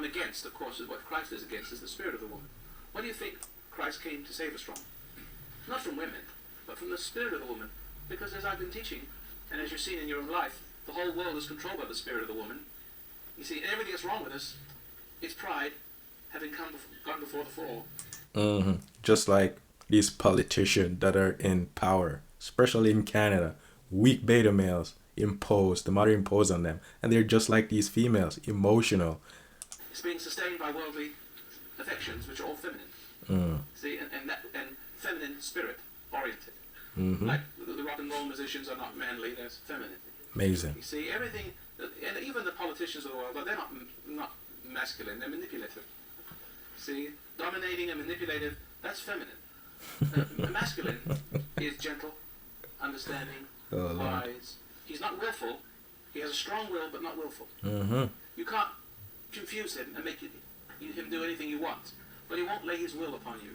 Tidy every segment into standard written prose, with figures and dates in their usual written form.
against, of course, is what Christ is against, is the spirit of the woman. What do you think Christ came to save us from? Not from women, but from the spirit of the woman. Because as I've been teaching, and as you've seen in your own life, the whole world is controlled by the spirit of the woman. You see, everything that's wrong with us, it's pride, having gone before the fall. Just like these politicians that are in power, especially in Canada, weak beta males the mother imposed on them, and they're just like these females, emotional. It's being sustained by worldly affections, which are all feminine. See, and feminine spirit oriented. Like the rock and roll musicians are not manly; they're feminine. Amazing. You see, everything, and even the politicians of the world, they're not masculine; they're manipulative. See, dominating and manipulative, that's feminine. Masculine is gentle, understanding, wise. He's not willful. He has a strong will, but not willful. You can't confuse him and make him do anything you want, but he won't lay his will upon you.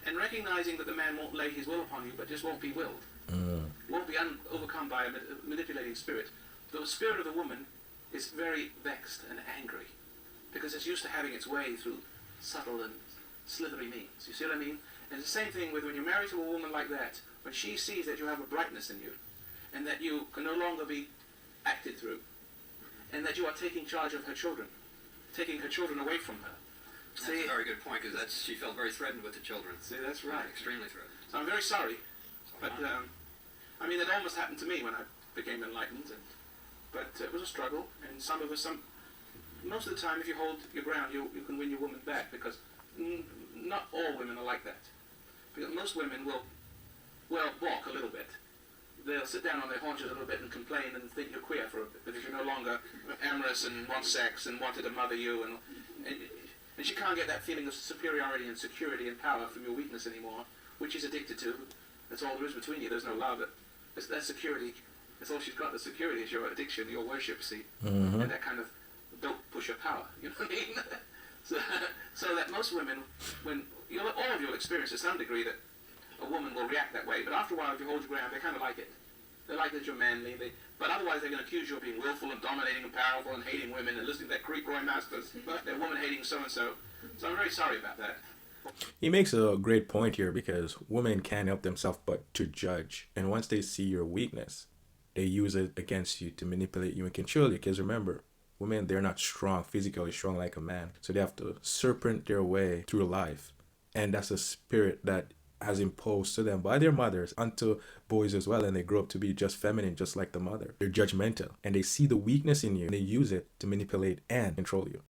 And recognizing that the man won't lay his will upon you, but just won't be willed, won't be overcome by a manipulating spirit. The spirit of the woman is very vexed and angry because it's used to having its way through subtle and slithery means. You see what I mean? And it's the same thing with when you're married to a woman like that, when she sees that you have a brightness in you, and that you can no longer be acted through, and that you are taking charge of her children, taking her children away from her. That's a very good point, because she felt very threatened with the children. See, that's right. Extremely threatened. So I'm very sorry, but I mean, it almost happened to me when I became enlightened, but it was a struggle, and most of the time, if you hold your ground, you can win your woman back, because not all women are like that. Because most women will balk a little bit. They'll sit down on their haunches a little bit and complain and think you're queer because you're no longer amorous and want sex and wanted to mother you, and she can't get that feeling of superiority and security and power from your weakness anymore, which she's addicted to. That's all there is between you. There's no love. It's that security. That's all she's got. The security is your addiction, your worship, see? And that kind of don't push your power. You know what I mean? so that most women, all of you will experience to some degree that a woman will react that way, but after a while, if you hold your ground, they kind of like it. They like that you're manly, but otherwise they're going to accuse you of being willful and dominating and powerful and hating women and listening to that creep Roy Masters, but they're woman-hating so-and-so. So I'm very sorry about that. He makes a great point here, because women can't help themselves but to judge. And once they see your weakness, they use it against you to manipulate you and control you. Because remember, women, they're not physically strong like a man. So they have to serpent their way through life. And that's a spirit that has imposed to them by their mothers onto boys as well, and they grow up to be just feminine, just like the mother. They're judgmental, and they see the weakness in you, and they use it to manipulate and control you.